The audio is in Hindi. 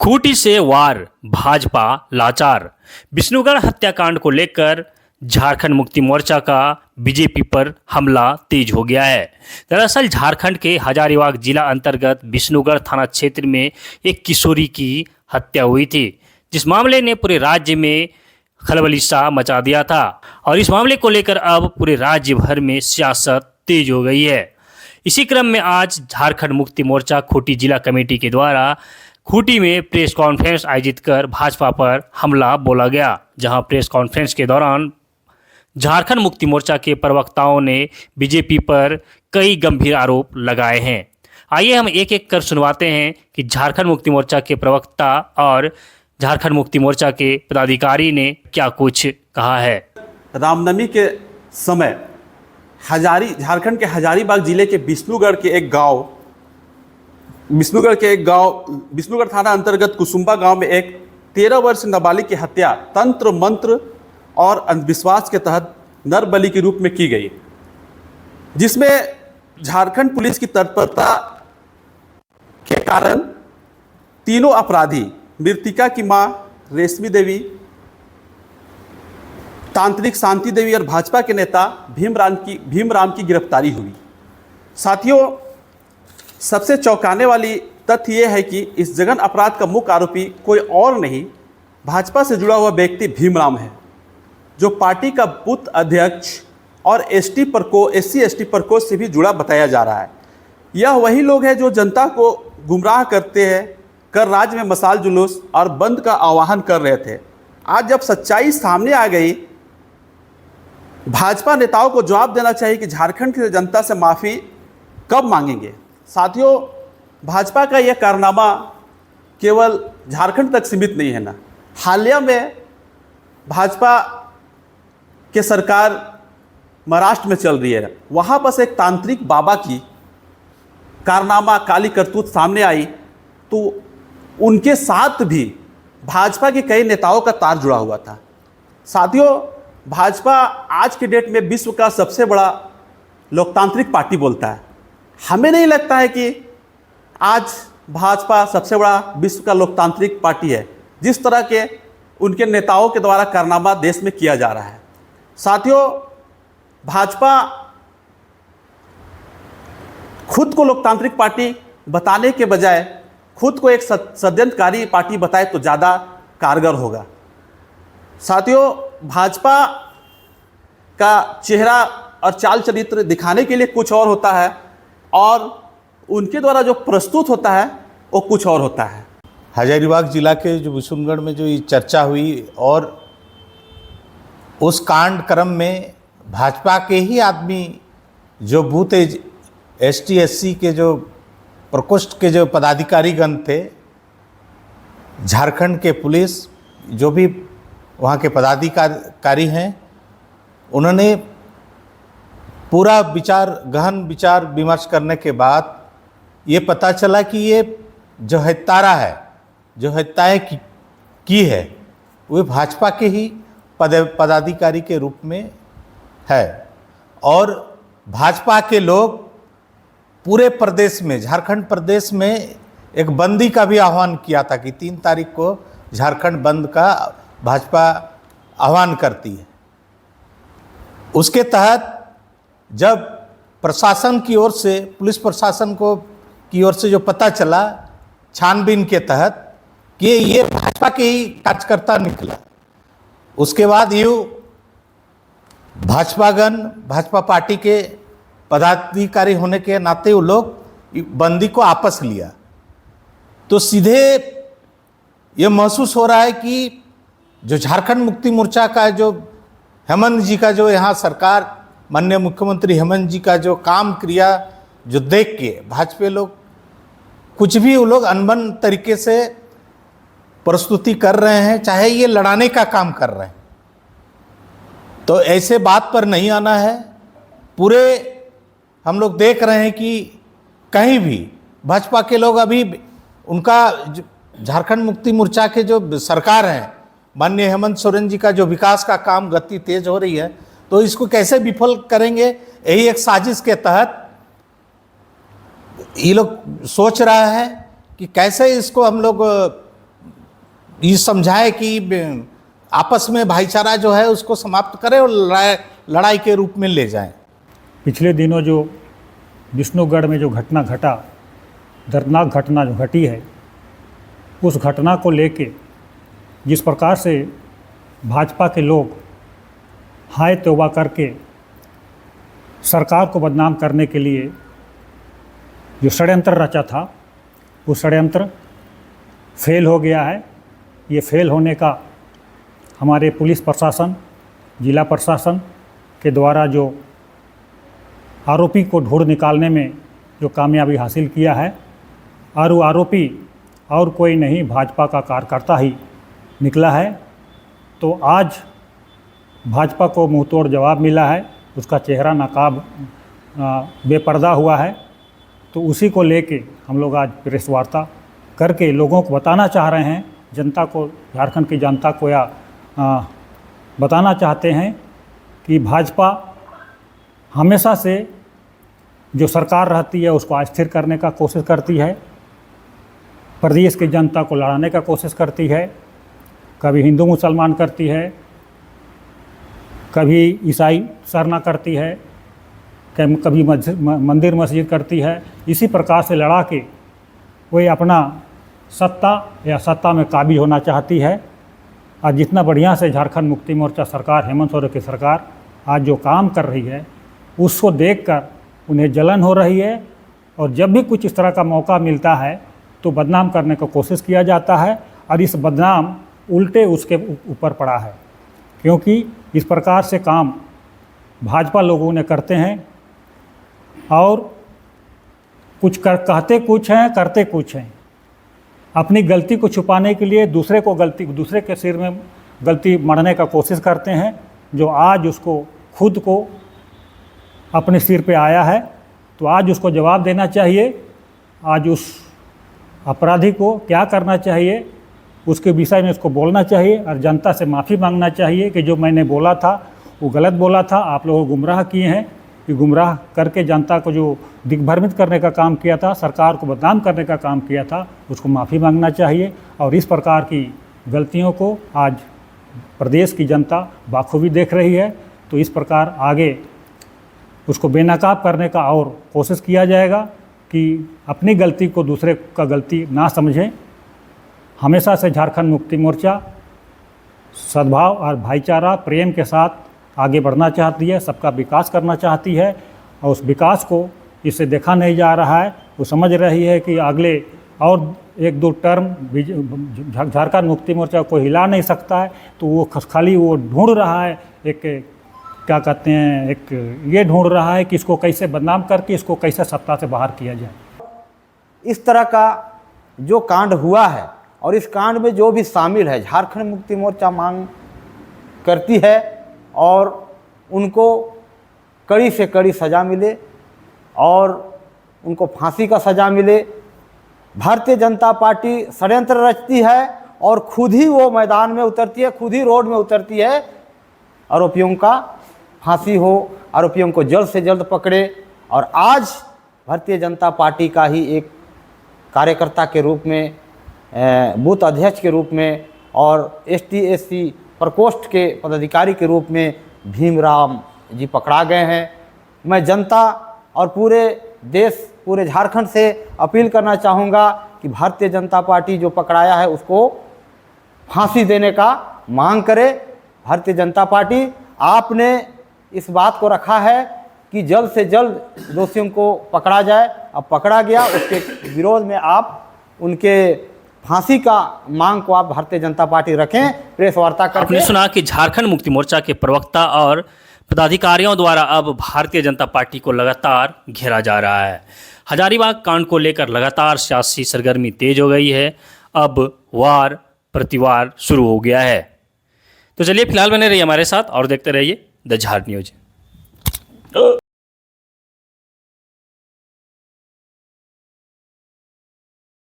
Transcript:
खूंटी से वार, भाजपा लाचार। विष्णुगढ़ हत्याकांड को लेकर झारखंड मुक्ति मोर्चा का बीजेपी पर हमला तेज हो गया है। दरअसल झारखंड के हजारीबाग जिला अंतर्गत विष्णुगढ़ थाना क्षेत्र में एक किशोरी की हत्या हुई थी, जिस मामले ने पूरे राज्य में खलबली सा मचा दिया था। और इस मामले को लेकर अब पूरे राज्य भर में सियासत तेज हो गई है। इसी क्रम में आज झारखंड मुक्ति मोर्चा खूंटी जिला कमेटी के द्वारा खूंटी में प्रेस कॉन्फ्रेंस आयोजित कर भाजपा पर हमला बोला गया, जहां प्रेस कॉन्फ्रेंस के दौरान झारखंड मुक्ति मोर्चा के प्रवक्ताओं ने बीजेपी पर कई गंभीर आरोप लगाए हैं। आइए हम एक एक कर सुनवाते हैं कि झारखंड मुक्ति मोर्चा के प्रवक्ता और झारखंड मुक्ति मोर्चा के पदाधिकारी ने क्या कुछ कहा है। रामनवमी के समय झारखंड के हजारीबाग जिले के विष्णुगढ़ थाना अंतर्गत कुसुम्बा गांव में एक 13 वर्ष नाबालिग की हत्या तंत्र मंत्र और अंधविश्वास के तहत नरबलि के रूप में की गई, जिसमें झारखंड पुलिस की तत्परता के कारण तीनों अपराधी मृतिका की मां रेशमी देवी, तांत्रिक शांति देवी और भाजपा के नेता भीमराम की गिरफ्तारी हुई। साथियों, सबसे चौंकाने वाली तथ्य यह है कि इस जघन अपराध का मुख्य आरोपी कोई और नहीं, भाजपा से जुड़ा हुआ व्यक्ति भीमराम है, जो पार्टी का बूथ अध्यक्ष और एससी एसटी प्रकोष्ठ से भी जुड़ा बताया जा रहा है। यह वही लोग हैं जो जनता को गुमराह कर राज्य में मसाल जुलूस और बंद का आह्वान कर रहे थे। आज जब सच्चाई सामने आ गई, भाजपा नेताओं को जवाब देना चाहिए कि झारखंड की जनता से माफ़ी कब मांगेंगे। साथियों, भाजपा का यह कारनामा केवल झारखंड तक सीमित नहीं है ना, हालिया में भाजपा के सरकार महाराष्ट्र में चल रही है, वहाँ पर एक तांत्रिक बाबा की कारनामा काली करतूत सामने आई, तो उनके साथ भी भाजपा के कई नेताओं का तार जुड़ा हुआ था। साथियों, भाजपा आज के डेट में विश्व का सबसे बड़ा लोकतांत्रिक पार्टी बोलता है। हमें नहीं लगता है कि आज भाजपा सबसे बड़ा विश्व का लोकतांत्रिक पार्टी है, जिस तरह के उनके नेताओं के द्वारा कारनामा देश में किया जा रहा है। साथियों, भाजपा खुद को लोकतांत्रिक पार्टी बताने के बजाय खुद को एक षड्यंत्रकारी पार्टी बताए तो ज़्यादा कारगर होगा। साथियों, भाजपा का चेहरा और चाल चरित्र दिखाने के लिए कुछ और होता है और उनके द्वारा जो प्रस्तुत होता है वो कुछ और होता है। हजारीबाग जिला के जो विष्णुगढ़ में जो ये चर्चा हुई और उस कांड क्रम में भाजपा के ही आदमी जो बूथ एसटी एससी के जो प्रकोष्ठ के जो पदाधिकारीगण थे, झारखंड के पुलिस जो भी वहाँ के पदाधिकारी हैं, उन्होंने पूरा गहन विचार विमर्श करने के बाद ये पता चला कि ये जो हत्याएँ की है वो भाजपा के ही पदाधिकारी के रूप में है। और भाजपा के लोग पूरे प्रदेश में, झारखंड प्रदेश में एक बंदी का भी आह्वान किया था कि 3 तारीख को झारखंड बंद का भाजपा आह्वान करती है। उसके तहत जब प्रशासन की ओर से, पुलिस प्रशासन की ओर से जो पता चला छानबीन के तहत कि ये भाजपा के ही कार्यकर्ता निकला, उसके बाद भाजपा पार्टी के पदाधिकारी होने के नाते वो लोग बंदी को आपस लिया। तो सीधे ये महसूस हो रहा है कि जो झारखंड मुक्ति मोर्चा का जो हेमंत जी का जो यहाँ सरकार, माननीय मुख्यमंत्री हेमंत जी का जो काम क्रिया जो देख के भाजपा लोग कुछ भी वो लोग अनबन तरीके से प्रस्तुति कर रहे हैं, चाहे ये लड़ाने का काम कर रहे हैं। तो ऐसे बात पर नहीं आना है। पूरे हम लोग देख रहे हैं कि कहीं भी भाजपा के लोग अभी उनका झारखंड मुक्ति मोर्चा के जो सरकार हैं, माननीय हेमंत सोरेन जी का जो विकास का काम गति तेज हो रही है, तो इसको कैसे विफल करेंगे, यही एक साजिश के तहत ये लोग सोच रहा है कि कैसे इसको हम लोग ये समझाए कि आपस में भाईचारा जो है उसको समाप्त करें और लड़ाई के रूप में ले जाएं। पिछले दिनों जो विष्णुगढ़ में जो घटना घटा, दर्दनाक घटना जो घटी है, उस घटना को लेके जिस प्रकार से भाजपा के लोग हाय तौबा करके सरकार को बदनाम करने के लिए जो षड्यंत्र रचा था, वो षड्यंत्र फेल हो गया है। ये फेल होने का हमारे पुलिस प्रशासन, जिला प्रशासन के द्वारा जो आरोपी को ढूंढ निकालने में जो कामयाबी हासिल किया है, और वो आरोपी और कोई नहीं, भाजपा का कार्यकर्ता ही निकला है। तो आज भाजपा को मुंहतोड़ जवाब मिला है, उसका चेहरा नकाब बेपर्दा हुआ है। तो उसी को लेके हम लोग आज प्रेस वार्ता करके लोगों को बताना चाह रहे हैं, जनता को, झारखंड की जनता को या बताना चाहते हैं कि भाजपा हमेशा से जो सरकार रहती है उसको अस्थिर करने का कोशिश करती है, प्रदेश की जनता को लड़ाने का कोशिश करती है। कभी हिंदू मुसलमान करती है, कभी ईसाई सरना करती है, कभी मंदिर मस्जिद करती है। इसी प्रकार से लड़ा के वही अपना सत्ता या सत्ता में काबिज होना चाहती है। आज जितना बढ़िया से झारखंड मुक्ति मोर्चा सरकार, हेमंत सोरेन की सरकार आज जो काम कर रही है, उसको देखकर उन्हें जलन हो रही है। और जब भी कुछ इस तरह का मौका मिलता है तो बदनाम करने की कोशिश किया जाता है, और इस बदनाम उल्टे उसके ऊपर पड़ा है, क्योंकि इस प्रकार से काम भाजपा लोगों ने करते हैं और कहते कुछ हैं, करते कुछ हैं। अपनी गलती को छुपाने के लिए दूसरे के सिर में गलती मढ़ने का कोशिश करते हैं, जो आज उसको खुद को अपने सिर पे आया है। तो आज उसको जवाब देना चाहिए। आज उस अपराधी को क्या करना चाहिए, उसके विषय में उसको बोलना चाहिए और जनता से माफ़ी मांगना चाहिए कि जो मैंने बोला था वो गलत बोला था, आप लोगों को गुमराह किए हैं, कि गुमराह करके जनता को जो दिग्भ्रमित करने का काम किया था, सरकार को बदनाम करने का काम किया था, उसको माफ़ी मांगना चाहिए। और इस प्रकार की गलतियों को आज प्रदेश की जनता बाखूबी देख रही है। तो इस प्रकार आगे उसको बेनकाब करने का और कोशिश किया जाएगा कि अपनी गलती को दूसरे का गलती ना समझें। हमेशा से झारखंड मुक्ति मोर्चा सद्भाव और भाईचारा, प्रेम के साथ आगे बढ़ना चाहती है, सबका विकास करना चाहती है। और उस विकास को इससे देखा नहीं जा रहा है। वो समझ रही है कि अगले और 1-2 टर्म झारखंड मुक्ति मोर्चा को हिला नहीं सकता है। तो वो खाली वो ढूंढ रहा है, एक क्या कहते हैं, एक ये ढूंढ रहा है कि इसको कैसे बदनाम करके इसको कैसे सत्ता से बाहर किया जाए। इस तरह का जो कांड हुआ है और इस कांड में जो भी शामिल है, झारखंड मुक्ति मोर्चा मांग करती है और उनको कड़ी से कड़ी सज़ा मिले और उनको फांसी का सज़ा मिले। भारतीय जनता पार्टी षड्यंत्र रचती है और खुद ही वो मैदान में उतरती है, खुद ही रोड में उतरती है। आरोपियों का फांसी हो, आरोपियों को जल्द से जल्द पकड़े। और आज भारतीय जनता पार्टी का ही एक कार्यकर्ता के रूप में, बूथ अध्यक्ष के रूप में और ST-SC प्रकोष्ठ के पदाधिकारी के रूप में भीमराव जी पकड़ा गए हैं। मैं जनता और पूरे देश, पूरे झारखंड से अपील करना चाहूँगा कि भारतीय जनता पार्टी जो पकड़ाया है उसको फांसी देने का मांग करे। भारतीय जनता पार्टी, आपने इस बात को रखा है कि जल्द से जल्द दोषियों को पकड़ा जाए। अब पकड़ा गया, उसके विरोध में आप उनके फांसी का मांग को आप भारतीय जनता पार्टी रखें। प्रेस वार्ता करके आपने सुना कि झारखंड मुक्ति मोर्चा के प्रवक्ता और पदाधिकारियों द्वारा अब भारतीय जनता पार्टी को लगातार घेरा जा रहा है। हजारीबाग कांड को लेकर लगातार सियासी सरगर्मी तेज हो गई है। अब वार प्रतिवार शुरू हो गया है। तो चलिए फिलहाल बने रहिए हमारे साथ और देखते रहिए द झार न्यूज।